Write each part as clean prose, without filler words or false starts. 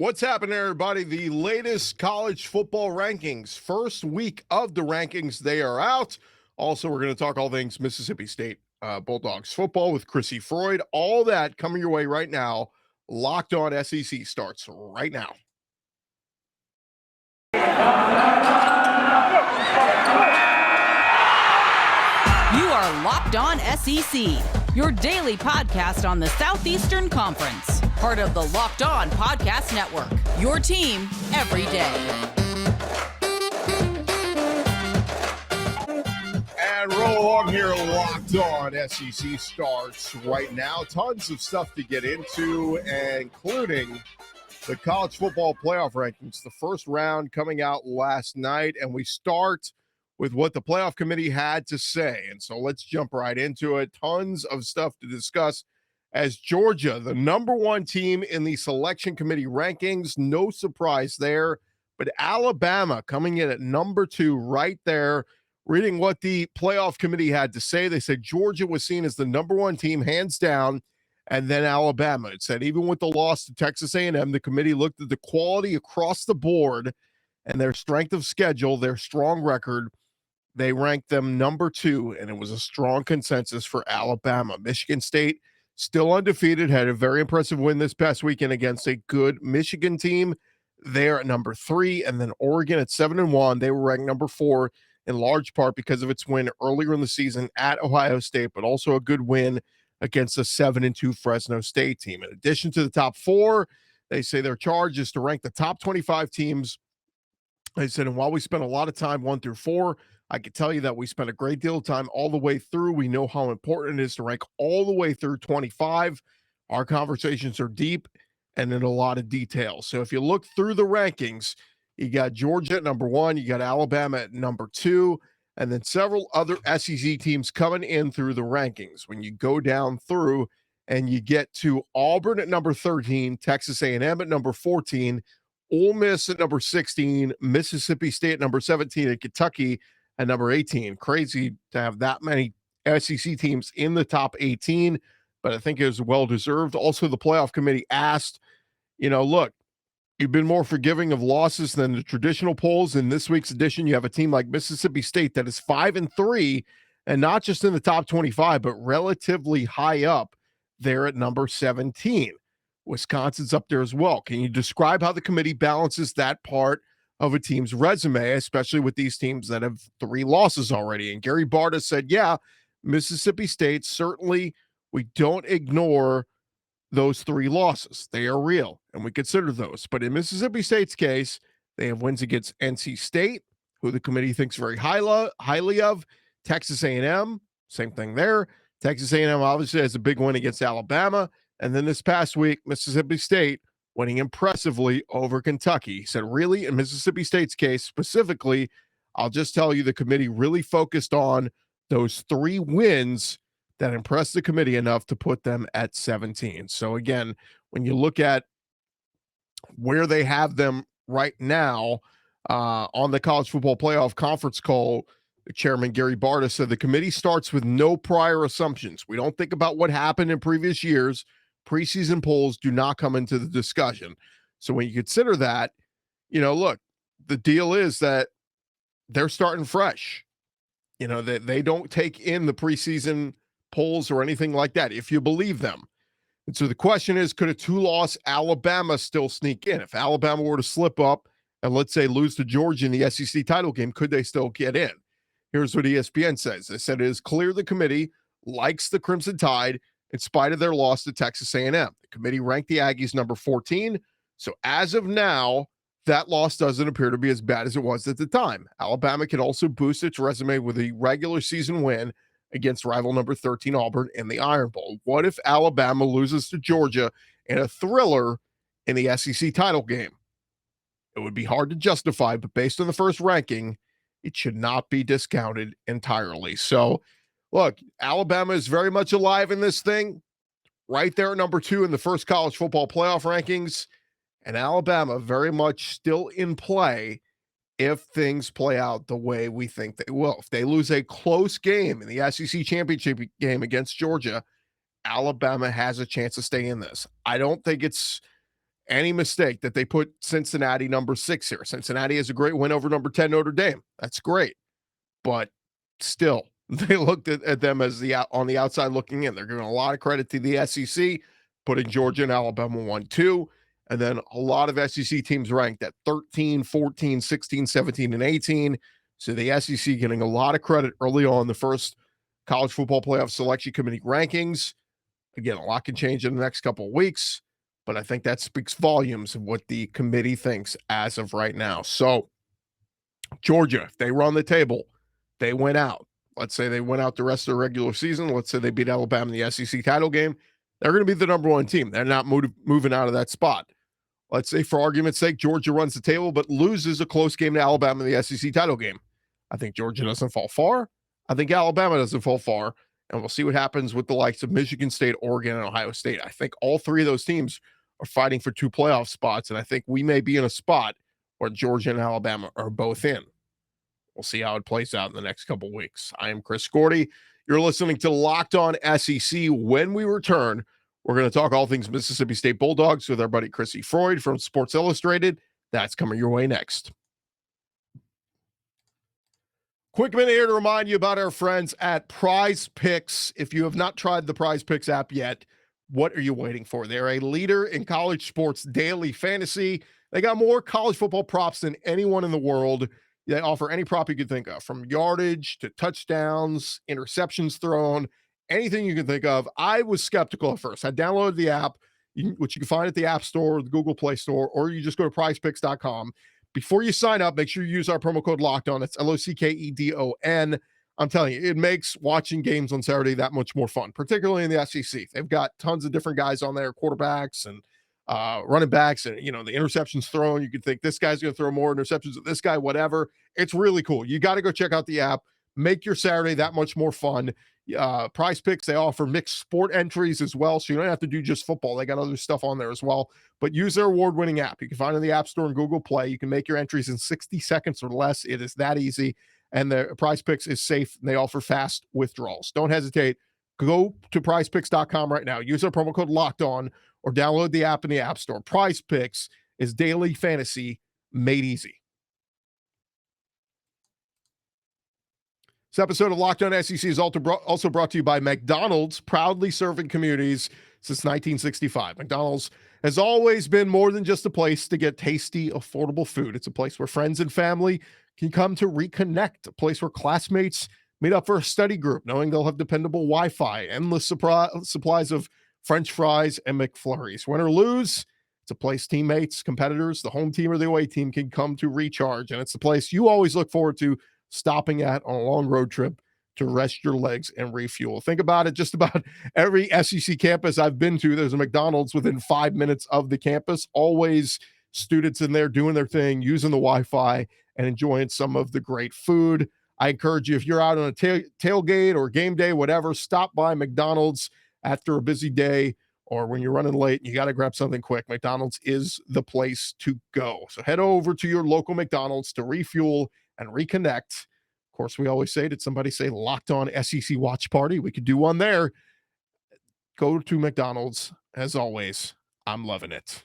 What's happening, everybody? The latest college football rankings. First week of the rankings, they are out. Also, we're going to talk all things Mississippi State Bulldogs football with Crissy Froyd. All that coming your way right now. Locked On SEC starts right now. You are Locked On SEC, your daily podcast on the Southeastern Conference. Part of the Locked On Podcast Network, your team every day. And roll along here, Locked On SEC starts right now. Tons of stuff to get into, including the college football playoff rankings. The first round coming out last night, and we start with what the playoff committee had to say. And so let's jump right into it. Tons of stuff to discuss as Georgia, the number one team in the selection committee rankings. No surprise there. But Alabama coming in at number two right there. Reading what the playoff committee had to say, they said Georgia was seen as the number one team, hands down, and then Alabama. It said even with the loss to Texas A&M, the committee looked at the quality across the board and their strength of schedule, their strong record. They ranked them number two, and it was a strong consensus for Alabama. Michigan State, still undefeated, had a very impressive win this past weekend against a good Michigan team. They're at number three, and then Oregon at 7-1. They were ranked number four in large part because of its win earlier in the season at Ohio State, but also a good win against a 7-2 Fresno State team. In addition to the top four, they say their charge is to rank the top 25 teams. They said, and while we spent a lot of time 1 through 4, I can tell you that we spent a great deal of time all the way through. We know how important it is to rank all the way through 25. Our conversations are deep and in a lot of detail. So if you look through the rankings, you got Georgia at number one, you got Alabama at number two, and then several other SEC teams coming in through the rankings. When you go down through and you get to Auburn at number 13, Texas A&M at number 14, Ole Miss at number 16, Mississippi State at number 17, and Kentucky at number 18. Crazy to have that many SEC teams in the top 18, but I think it was well-deserved. Also, the playoff committee asked, look, you've been more forgiving of losses than the traditional polls. In this week's edition, you have a team like Mississippi State that is 5-3, and not just in the top 25, but relatively high up there at number 17. Wisconsin's up there as well. Can you describe how the committee balances that part of a team's resume, especially with these teams that have 3 losses already? And Gary Barta said, yeah, Mississippi State, certainly we don't ignore those 3 losses. They are real, and we consider those. But in Mississippi State's case, they have wins against NC State, who the committee thinks very highly of. Texas A&M, same thing there. Texas A&M obviously has a big win against Alabama. And then this past week, Mississippi State winning impressively over Kentucky. He said, really, in Mississippi State's case specifically, I'll just tell you the committee really focused on those 3 wins that impressed the committee enough to put them at 17. So again, when you look at where they have them right now on the college football playoff conference call, the chairman, Gary Barta, said the committee starts with no prior assumptions. We don't think about what happened in previous years. Preseason polls do not come into the discussion. So when you consider that, look, the deal is that they're starting fresh. That they don't take in the preseason polls or anything like that, if you believe them. And so the question is, could a 2-loss Alabama still sneak in? If Alabama were to slip up and, let's say, lose to Georgia in the SEC title game, could they still get in? Here's what ESPN says. They said it is clear the committee likes the Crimson Tide in spite of their loss to Texas A&M. The committee ranked the Aggies number 14. So as of now, that loss doesn't appear to be as bad as it was at the time. Alabama can also boost its resume with a regular season win against rival number 13 Auburn in the Iron Bowl. What if Alabama loses to Georgia in a thriller in the SEC title game? It would be hard to justify, but based on the first ranking, it should not be discounted entirely. So, look, Alabama is very much alive in this thing, right there at number 2 in the first college football playoff rankings, and Alabama very much still in play if things play out the way we think they will. If they lose a close game in the SEC championship game against Georgia, Alabama has a chance to stay in this. I don't think it's any mistake that they put Cincinnati number 6 here. Cincinnati has a great win over number 10 Notre Dame. That's great. But still, they looked at them as on the outside looking in. They're giving a lot of credit to the SEC, putting Georgia and Alabama 1-2. And then a lot of SEC teams ranked at 13, 14, 16, 17, and 18. So the SEC getting a lot of credit early on the first college football playoff selection committee rankings. Again, a lot can change in the next couple of weeks, but I think that speaks volumes of what the committee thinks as of right now. So Georgia, if they run the table, they win out. Let's say they win out the rest of the regular season. Let's say they beat Alabama in the SEC title game. They're going to be the number 1 team. They're not moving out of that spot. Let's say, for argument's sake, Georgia runs the table but loses a close game to Alabama in the SEC title game. I think Georgia doesn't fall far. I think Alabama doesn't fall far. And we'll see what happens with the likes of Michigan State, Oregon, and Ohio State. I think all 3 of those teams are fighting for 2 playoff spots, and I think we may be in a spot where Georgia and Alabama are both in. We'll see how it plays out in the next couple weeks. I am Chris Gordy. You're listening to Locked On SEC. When we return, we're going to talk all things Mississippi State Bulldogs with our buddy Crissy Froyd from Sports Illustrated. That's coming your way next. Quick minute here to remind you about our friends at PrizePicks. If you have not tried the PrizePicks app yet, what are you waiting for? They're a leader in college sports daily fantasy. They got more college football props than anyone in the world. They offer any prop you could think of, from yardage to touchdowns, interceptions thrown, anything you can think of. I was skeptical at first. I downloaded the app, which you can find at the App Store, the Google Play Store, or you just go to prizepicks.com. Before you sign up, make sure you use our promo code LOCKEDON. It's LOCKEDON. I'm telling you, it makes watching games on Saturday that much more fun, particularly in the SEC. They've got tons of different guys on there, quarterbacks and running backs, and the interceptions thrown. You could think this guy's going to throw more interceptions than this guy, whatever. It's really cool. You got to go check out the app. Make your Saturday that much more fun. PrizePicks, they offer mixed sport entries as well, so you don't have to do just football. They got other stuff on there as well. But use their award-winning app. You can find it in the App Store and Google Play. You can make your entries in 60 seconds or less. It is that easy. And the PrizePicks is safe, and they offer fast withdrawals. Don't hesitate. Go to prizepicks.com right now. Use our promo code LOCKEDON or download the app in the App Store. PrizePicks is daily fantasy made easy. This episode of Locked On SEC is also brought to you by McDonald's, proudly serving communities since 1965. McDonald's has always been more than just a place to get tasty, affordable food. It's a place where friends and family can come to reconnect, a place where classmates meet up for a study group, knowing they'll have dependable Wi-Fi, endless supplies of French fries and McFlurries. Win or lose, it's a place teammates, competitors, the home team or the away team can come to recharge. And it's the place you always look forward to stopping at on a long road trip to rest your legs and refuel. Think about it. Just about every SEC campus I've been to, there's a McDonald's within 5 minutes of the campus. Always students in there doing their thing, using the Wi-Fi and enjoying some of the great food. I encourage you, if you're out on a tailgate or game day, whatever, stop by McDonald's after a busy day or when you're running late and you got to grab something quick. McDonald's is the place to go. So head over to your local McDonald's to refuel and reconnect. Of course, we always say, did somebody say Locked On SEC watch party? We could do one there. Go to McDonald's. As always, I'm loving it.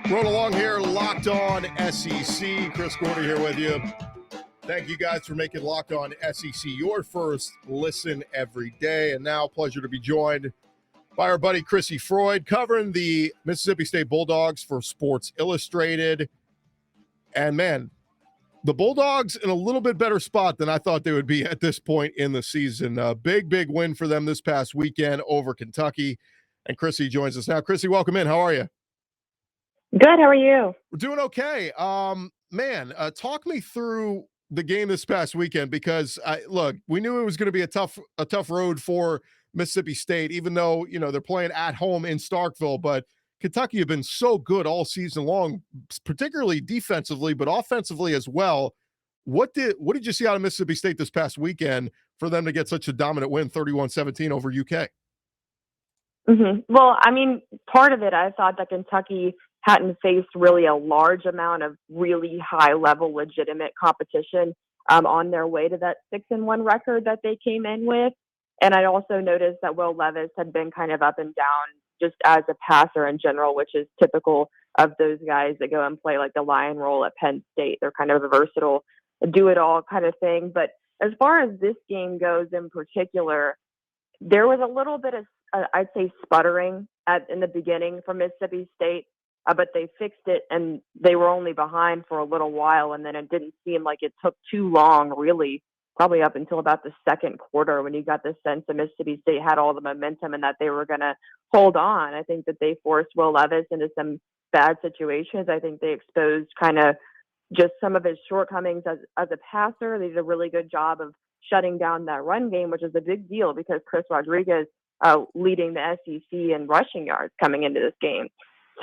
Rolling along here, Locked On SEC. Chris Gordy here with you. Thank you guys for making Locked On SEC your first listen every day. And now, pleasure to be joined by our buddy Crissy Froyd, covering the Mississippi State Bulldogs for Sports Illustrated. And man, the Bulldogs in a little bit better spot than I thought they would be at this point in the season. A big win for them this past weekend over Kentucky. And Crissy joins us now. Crissy, welcome in. How are you? Good. How are you? We're doing okay. Talk me through the game this past weekend, because look, we knew it was going to be a tough road for Mississippi State, even though, they're playing at home in Starkville, but Kentucky have been so good all season long, particularly defensively, but offensively as well. What did you see out of Mississippi State this past weekend for them to get such a dominant win, 31-17 over UK? Mm-hmm. Well, I mean, part of it, I thought that Kentucky hadn't faced really a large amount of really high-level legitimate competition on their way to that 6-1 record that they came in with. And I also noticed that Will Levis had been kind of up and down just as a passer in general, which is typical of those guys that go and play like the lion role at Penn State. They're kind of a versatile, do-it-all kind of thing. But as far as this game goes in particular, there was a little bit of, I'd say, sputtering in the beginning from Mississippi State, but they fixed it, and they were only behind for a little while, and then it didn't seem like it took too long, really, probably up until about the second quarter when you got the sense that Mississippi State had all the momentum and that they were going to hold on. I think that they forced Will Levis into some bad situations. I think they exposed kind of just some of his shortcomings as a passer. They did a really good job of shutting down that run game, which is a big deal because Chris Rodriguez leading the SEC in rushing yards coming into this game.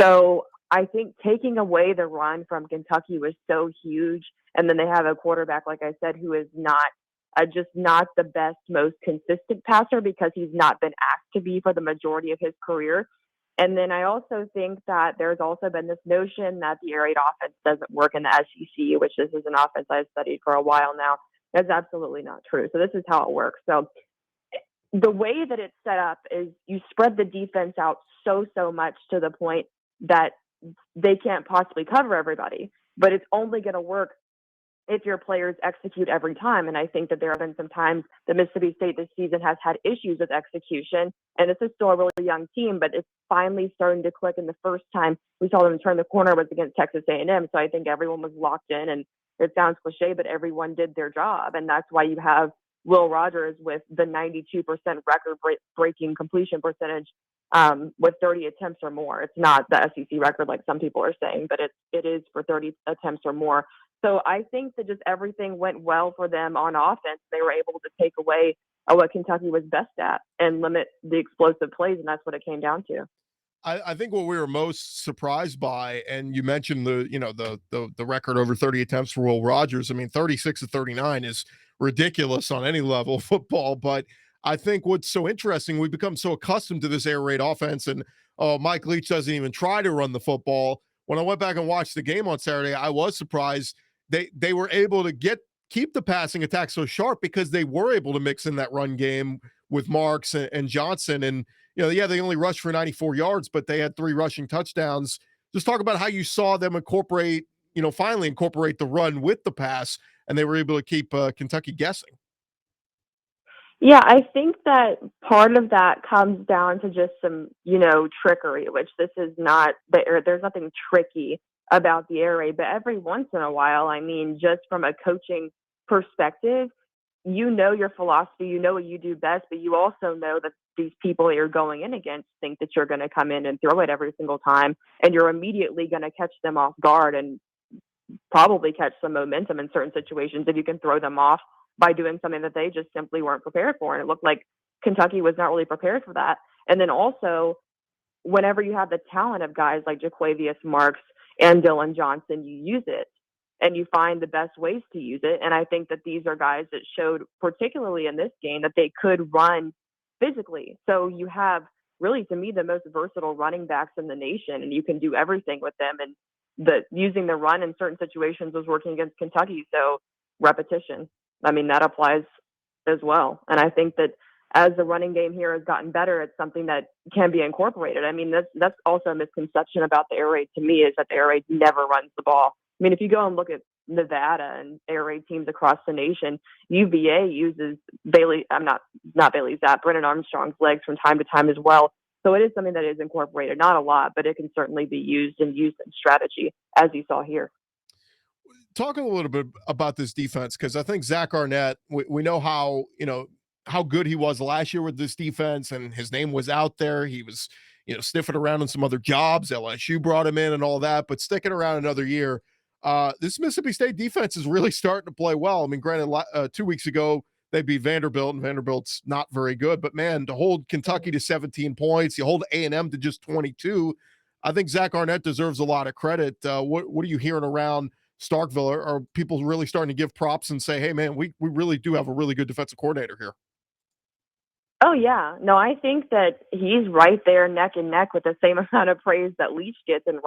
So I think taking away the run from Kentucky was so huge. And then they have a quarterback, like I said, who is just not the best, most consistent passer because he's not been asked to be for the majority of his career. And then I also think that there's also been this notion that the air raid offense doesn't work in the SEC, which this is an offense I've studied for a while now. That's absolutely not true. So this is how it works. So the way that it's set up is you spread the defense out so much to the point that they can't possibly cover everybody. But it's only going to work if your players execute every time. And I think that there have been some times that Mississippi State this season has had issues with execution. And this is still a really young team, but it's finally starting to click. And the first time we saw them turn the corner was against Texas A&M. So I think everyone was locked in, and it sounds cliche, but everyone did their job. And that's why you have Will Rogers with the 92% record-breaking completion percentage with 30 attempts or more. It's not the SEC record like some people are saying, but it is for 30 attempts or more. So I think that just everything went well for them on offense. They were able to take away what Kentucky was best at and limit the explosive plays, and that's what it came down to. I think what we were most surprised by, and you mentioned the record over 30 attempts for Will Rogers. I mean, 36 of 39 is ridiculous on any level of football. But I think what's so interesting, we've become so accustomed to this air raid offense, and Mike Leach doesn't even try to run the football. When I went back and watched the game on Saturday, I was surprised they were able to keep the passing attack so sharp because they were able to mix in that run game with Marks and Johnson. And they only rushed for 94 yards, but they had 3 rushing touchdowns. Just talk about how you saw them finally incorporate the run with the pass, and they were able to keep Kentucky guessing. Yeah, I think that part of that comes down to just some, trickery, which this is not, there's nothing tricky about the air raid, but every once in a while, I mean, just from a coaching perspective, your philosophy, what you do best, but you also know that these people you're going in against think that you're going to come in and throw it every single time, and you're immediately going to catch them off guard and probably catch some momentum in certain situations if you can throw them off by doing something that they just simply weren't prepared for. And it looked like Kentucky was not really prepared for that. And then also, whenever you have the talent of guys like Jaquavius Marks and Dylan Johnson, you use it and you find the best ways to use it. And I think that these are guys that showed, particularly in this game, that they could run physically. So you have really, to me, the most versatile running backs in the nation, and you can do everything with them. And using the run in certain situations was working against Kentucky. So repetition, I mean, that applies as well. And I think that as the running game here has gotten better, it's something that can be incorporated. I mean, that's also a misconception about the air raid to me, is that the air raid never runs the ball. I mean, if you go and look at Nevada and air raid teams across the nation, UVA uses Brennan Armstrong's legs from time to time as well. So it is something that is incorporated, not a lot, but it can certainly be used in strategy, as you saw here. Talk a little bit about this defense, because I think Zach Arnett, we know how good he was last year with this defense, and his name was out there. He was, sniffing around in some other jobs. LSU brought him in and all that, but sticking around another year. This Mississippi State defense is really starting to play well. I mean, granted, 2 weeks ago, they beat Vanderbilt, and Vanderbilt's not very good. But, man, to hold Kentucky to 17 points, you hold A&M to just 22, I think Zach Arnett deserves a lot of credit. What are you hearing around Starkville? Are people really starting to give props and say, hey, man, we really do have a really good defensive coordinator here? Oh, yeah. No, I think that he's right there neck and neck with the same amount of praise that Leach gets, and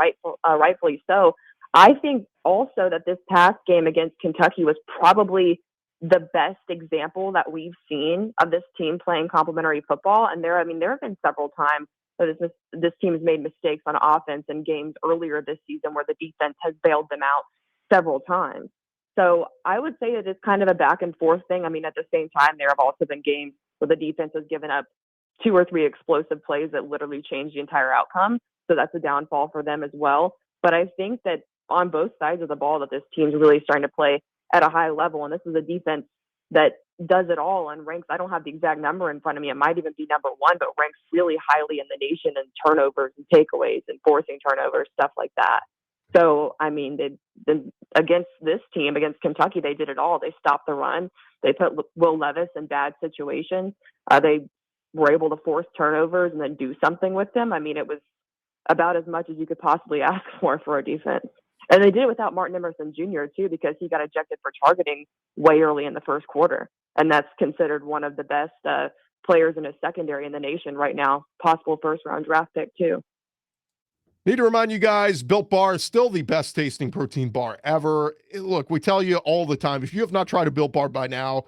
rightfully so. I think also that this past game against Kentucky was probably the best example that we've seen of this team playing complementary football. And there have been several times that this team has made mistakes on offense in games earlier this season where the defense has bailed them out several times. So I would say that it's kind of a back and forth thing. I mean, at the same time, there have also been games where the defense has given up 2 or 3 explosive plays that literally change the entire outcome. So that's a downfall for them as well. But I think that on both sides of the ball that this team's really starting to play at a high level. And this is a defense that does it all and ranks, I don't have the exact number in front of me. It might even be number one, but ranks really highly in the nation in turnovers and takeaways and forcing turnovers, stuff like that. So, I mean, against this team, against Kentucky, they did it all. They stopped the run. They put Will Levis in bad situations. They were able to force turnovers and then do something with them. I mean, it was about as much as you could possibly ask for a defense. And they did it without Martin Emerson Jr., too, because he got ejected for targeting way early in the first quarter. And that's considered one of the best players in his secondary in the nation right now, possible first-round draft pick, too. Need to remind you guys, Built Bar is still the best tasting protein bar ever. Look, we tell you all the time, if you have not tried a Built Bar by now,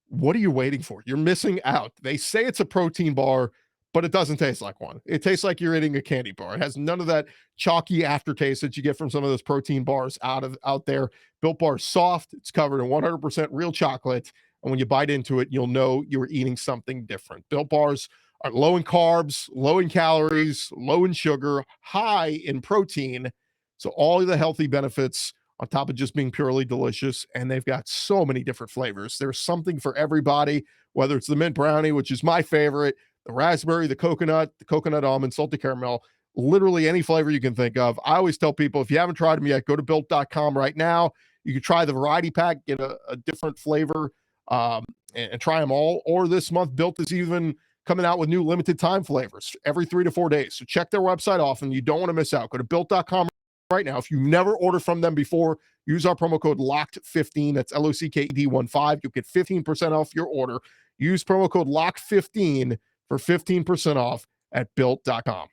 what are you waiting for? You're missing out. They say it's a protein bar, but it doesn't taste like one. It tastes like you're eating a candy bar. It has none of that chalky aftertaste that you get from some of those protein bars out there. Built Bar is soft. It's covered in 100% real chocolate. And when you bite into it, you'll know you're eating something different. Built Bars are low in carbs, low in calories, low in sugar, high in protein. So all of the healthy benefits on top of just being purely delicious. And they've got so many different flavors. There's something for everybody, whether it's the mint brownie, which is my favorite, the raspberry, the coconut almond, salted caramel, literally any flavor you can think of. I always tell people, if you haven't tried them yet, go to built.com right now. You can try the variety pack, get a different flavor, and try them all. Or this month, Built is even coming out with new limited time flavors every 3 to 4 days. So check their website often. You don't want to miss out. Go to built.com right now. If you've never ordered from them before, use our promo code LOCKED15. That's LOCKED15. You'll get 15% off your order. Use promo code LOCKED15 for 15% off at built.com.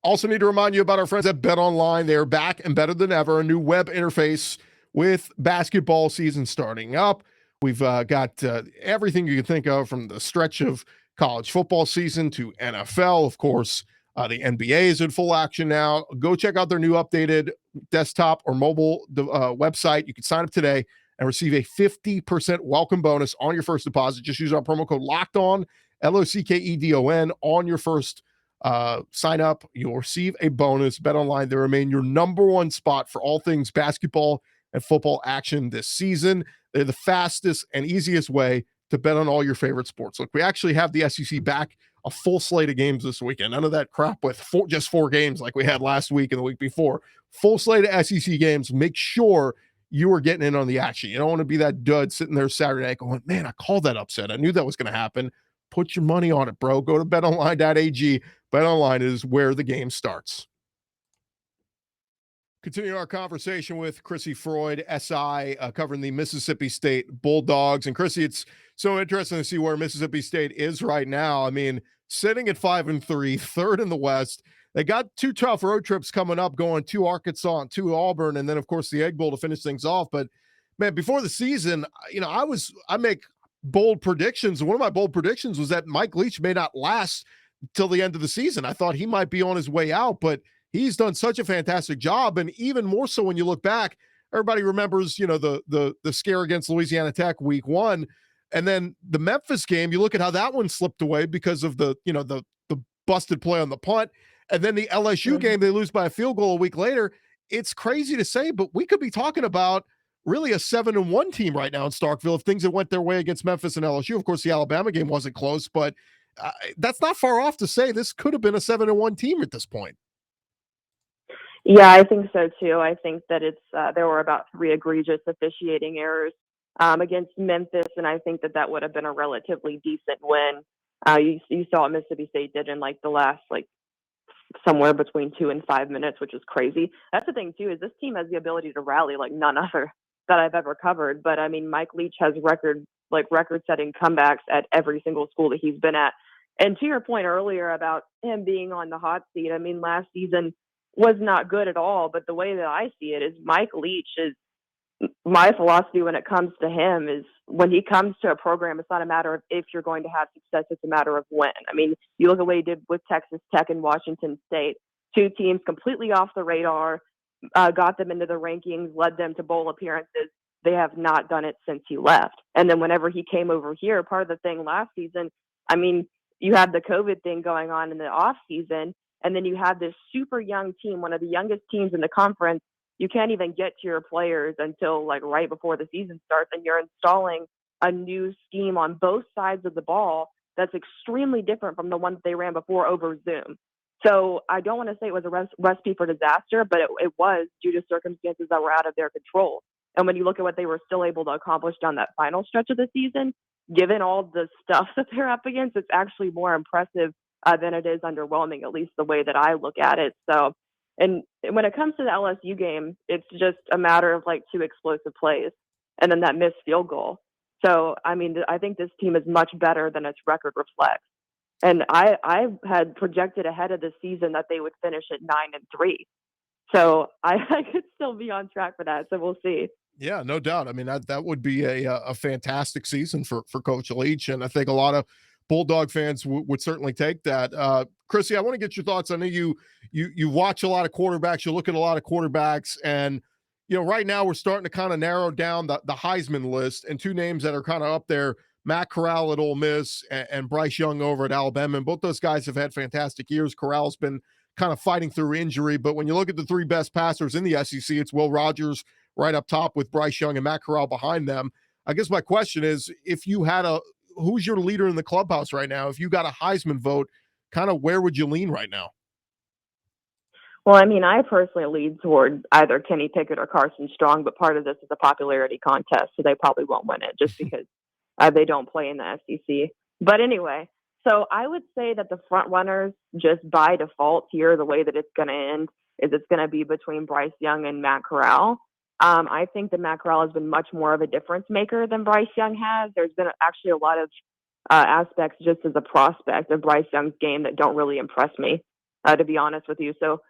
Also need to remind you about our friends at BetOnline. They are back and better than ever. A new web interface with basketball season starting up. We've got everything you can think of, from the stretch of college football season to NFL. Of course, the NBA is in full action now. Go check out their new updated desktop or mobile website. You can sign up today and receive a 50% welcome bonus on your first deposit. Just use our promo code LOCKEDON, LOCKEDON, on your first sign up. You'll receive a bonus. BetOnline, they remain your number one spot for all things basketball and football action this season. They're the fastest and easiest way to bet on all your favorite sports. Look, we actually have the SEC back, a full slate of games this weekend. None of that crap with just 4 games like we had last week and the week before. Full slate of SEC games. Make sure you are getting in on the action. You don't want to be that dud sitting there Saturday night going, man, I called that upset. I knew that was going to happen. Put your money on it, bro. Go to betonline.ag. BetOnline is where the game starts. Continuing our conversation with Crissy Froyd, SI, covering the Mississippi State Bulldogs. And Crissy, it's so interesting to see where Mississippi State is right now. I mean, sitting at 5-3, third in the West. They got 2 tough road trips coming up, going to Arkansas and to Auburn, and then, of course, the Egg Bowl to finish things off. But, man, before the season, I make bold predictions. One of my bold predictions was that Mike Leach may not last till the end of the season. I thought he might be on his way out, but he's done such a fantastic job. And even more so when you look back, everybody remembers, the scare against Louisiana Tech week 1. And then the Memphis game, you look at how that one slipped away because of the busted play on the punt. And then the LSU game, they lose by a field goal a week later. It's crazy to say, but we could be talking about really a 7-1 team right now in Starkville if things had went their way against Memphis and LSU. Of course, the Alabama game wasn't close, but that's not far off to say this could have been a 7-1 team at this point. Yeah, I think so too. I think that there were about 3 egregious officiating errors against Memphis, and I think that would have been a relatively decent win. You saw what Mississippi State did in the last somewhere between 2 and 5 minutes, which is crazy. That's the thing too, is this team has the ability to rally like none other that I've ever covered. But I mean, Mike Leach has record like record-setting comebacks at every single school that he's been at. And to your point earlier about him being on the hot seat, I mean, last season was not good at all. But the way that I see it is Mike Leach is my philosophy when it comes to him is when he comes to a program, it's not a matter of if you're going to have success, it's a matter of when. I mean, you look at what he did with Texas Tech and Washington State, two teams completely off the radar, got them into the rankings, led them to bowl appearances. They have not done it since he left. And then whenever he came over here, part of the thing last season, I mean, you had the COVID thing going on in the off season, and then you had this super young team, one of the youngest teams in the conference. You can't even get to your players until like right before the season starts, and you're installing a new scheme on both sides of the ball that's extremely different from the one that they ran before over Zoom. So I don't want to say it was a recipe for disaster, but it was due to circumstances that were out of their control. And when you look at what they were still able to accomplish down that final stretch of the season, given all the stuff that they're up against, it's actually more impressive than it is underwhelming, at least the way that I look at it. So, and when it comes to the LSU game, it's just a matter of like two explosive plays and then that missed field goal. So, I mean, I think this team is much better than its record reflects. And I had projected ahead of the season that they would finish at 9-3. So I could still be on track for that. So we'll see. Yeah, no doubt. I mean, that would be a fantastic season for Coach Leach, and I think a lot of Bulldog fans would certainly take that. Crissy, I want to get your thoughts. I know you watch a lot of quarterbacks. You look at a lot of quarterbacks, and right now we're starting to kind of narrow down the Heisman list, and two names that are kind of up there: Matt Corral at Ole Miss and Bryce Young over at Alabama. And both those guys have had fantastic years. Corral's been kind of fighting through injury, but when you look at the three best passers in the SEC, it's Will Rogers right up top with Bryce Young and Matt Corral behind them. I guess my question is, if you had who's your leader in the clubhouse right now? If you got a Heisman vote, kind of where would you lean right now? Well, I mean, I personally lean toward either Kenny Pickett or Carson Strong, but part of this is a popularity contest, so they probably won't win it just because they don't play in the SEC. But anyway, so I would say that the front runners just by default here, the way that it's going to end is it's going to be between Bryce Young and Matt Corral. I think that Matt Corral has been much more of a difference maker than Bryce Young has. There's been actually a lot of aspects just as a prospect of Bryce Young's game that don't really impress me, to be honest with you. So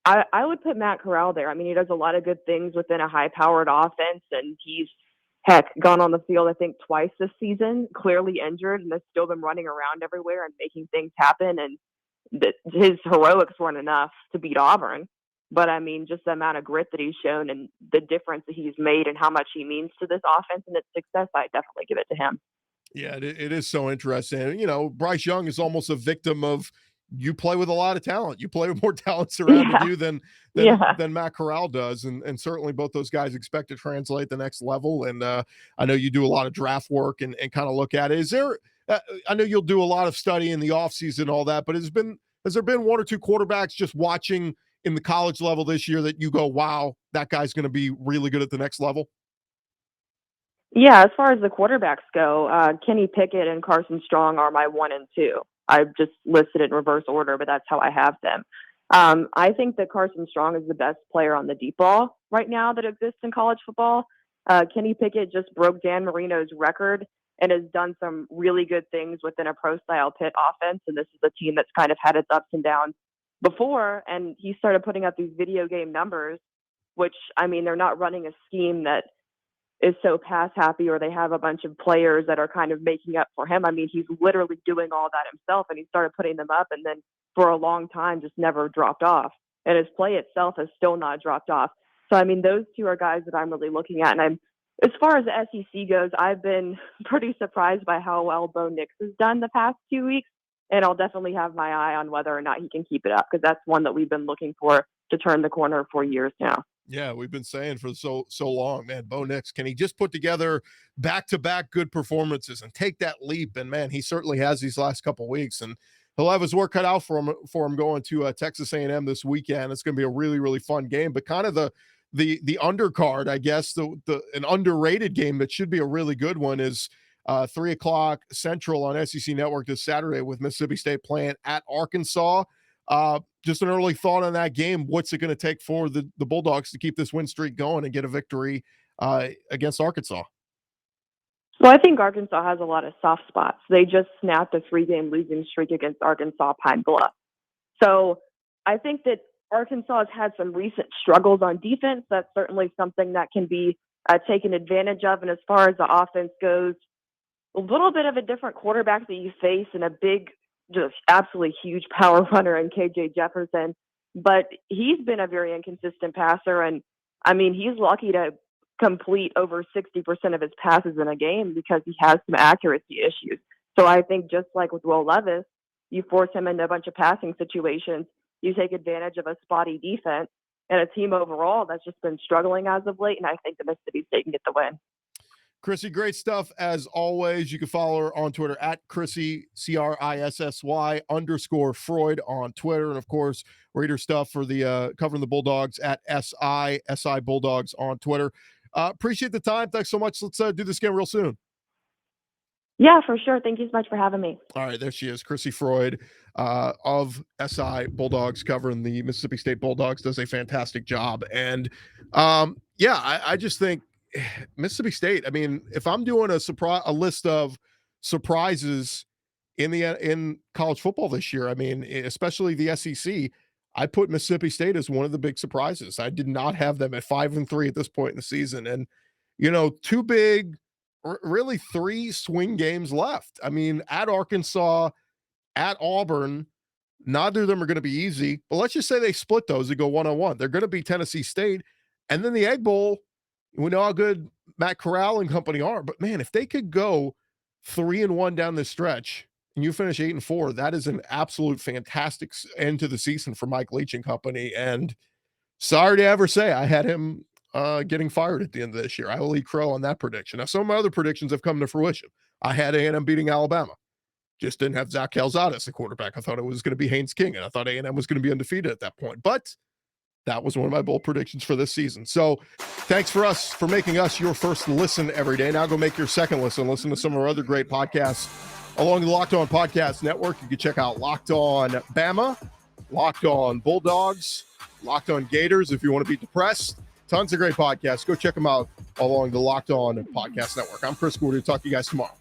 I would put Matt Corral there. I mean, he does a lot of good things within a high-powered offense, and he's, gone on the field, I think, twice this season, clearly injured, and has still been running around everywhere and making things happen. And his heroics weren't enough to beat Auburn. But, I mean, just the amount of grit that he's shown and the difference that he's made and how much he means to this offense and its success, I definitely give it to him. Yeah, it is so interesting. Bryce Young is almost a victim of you play with a lot of talent. You play with more talent surrounding you than Matt Corral does. And certainly both those guys expect to translate the next level. And I know you do a lot of draft work and kind of look at it. Is there I know you'll do a lot of study in the offseason and all that, but has there been one or two quarterbacks just watching in the college level this year that you go, wow, that guy's going to be really good at the next level? Yeah, as far as the quarterbacks go, Kenny Pickett and Carson Strong are my 1 and 2. I've just listed in reverse order, but that's how I have them. I think that Carson Strong is the best player on the deep ball right now that exists in college football. Kenny Pickett just broke Dan Marino's record and has done some really good things within a pro-style Pitt offense, and this is a team that's kind of had its ups and downs before, and he started putting up these video game numbers, which, I mean, they're not running a scheme that is so pass happy or they have a bunch of players that are kind of making up for him. I mean, he's literally doing all that himself, and he started putting them up and then for a long time just never dropped off. And his play itself has still not dropped off. So, I mean, those two are guys that I'm really looking at. And as far as the SEC goes, I've been pretty surprised by how well Bo Nix has done the past 2 weeks. And I'll definitely have my eye on whether or not he can keep it up, because that's one that we've been looking for to turn the corner for years now. Yeah, we've been saying for so long, man, Bo Nix, can he just put together back-to-back good performances and take that leap? And, man, he certainly has these last couple weeks. And he'll have his work cut out for him going to Texas A&M this weekend. It's going to be a really, really fun game. But kind of the undercard, I guess, an underrated game that should be a really good one is 3:00 Central on SEC Network this Saturday with Mississippi State playing at Arkansas. Just an early thought on that game. What's it going to take for the Bulldogs to keep this win streak going and get a victory against Arkansas? Well, I think Arkansas has a lot of soft spots. They just snapped a 3-game losing streak against Arkansas Pine Bluff. So I think that Arkansas has had some recent struggles on defense. That's certainly something that can be taken advantage of. And as far as the offense goes, a little bit of a different quarterback that you face and a big, just absolutely huge power runner in KJ Jefferson. But he's been a very inconsistent passer. And I mean, he's lucky to complete over 60% of his passes in a game because he has some accuracy issues. So I think just like with Will Levis, you force him into a bunch of passing situations, you take advantage of a spotty defense and a team overall that's just been struggling as of late. And I think the Mississippi State can get the win. Crissy, great stuff as always. You can follow her on Twitter at Crissy, CRISSY _Froyd on Twitter. And of course, read her stuff for the covering the Bulldogs at SI Bulldogs on Twitter. Appreciate the time. Thanks so much. Let's do this again real soon. Yeah, for sure. Thank you so much for having me. All right, there she is, Crissy Froyd of SI Bulldogs, covering the Mississippi State Bulldogs, does a fantastic job. And I just think Mississippi State, I mean, if I'm doing a list of surprises in college football this year, I mean, especially the SEC, I put Mississippi State as one of the big surprises. I did not have them at 5-3 at this point in the season. And, two big, really 3 swing games left. I mean, at Arkansas, at Auburn, neither of them are going to be easy, but let's just say they split those and go 1-1. They're going to be Tennessee State. And then the Egg Bowl, we know how good Matt Corral and company are, but man, if they could go 3-1 down the stretch and you finish 8-4, that is an absolute fantastic end to the season for Mike Leach and company. And sorry to ever say I had him getting fired at the end of this year. I will eat crow on that prediction. Now, some of my other predictions have come to fruition. I had A&M beating Alabama. Just didn't have Zach Calzada as the quarterback. I thought it was going to be Haynes King, and I thought A&M was going to be undefeated at that point. But that was one of my bold predictions for this season. So thanks for making us your first listen every day. Now go make your second listen. Listen to some of our other great podcasts along the Locked On Podcast Network. You can check out Locked On Bama, Locked On Bulldogs, Locked On Gators if you want to be depressed. Tons of great podcasts. Go check them out along the Locked On Podcast Network. I'm Chris Gordy. Talk to you guys tomorrow.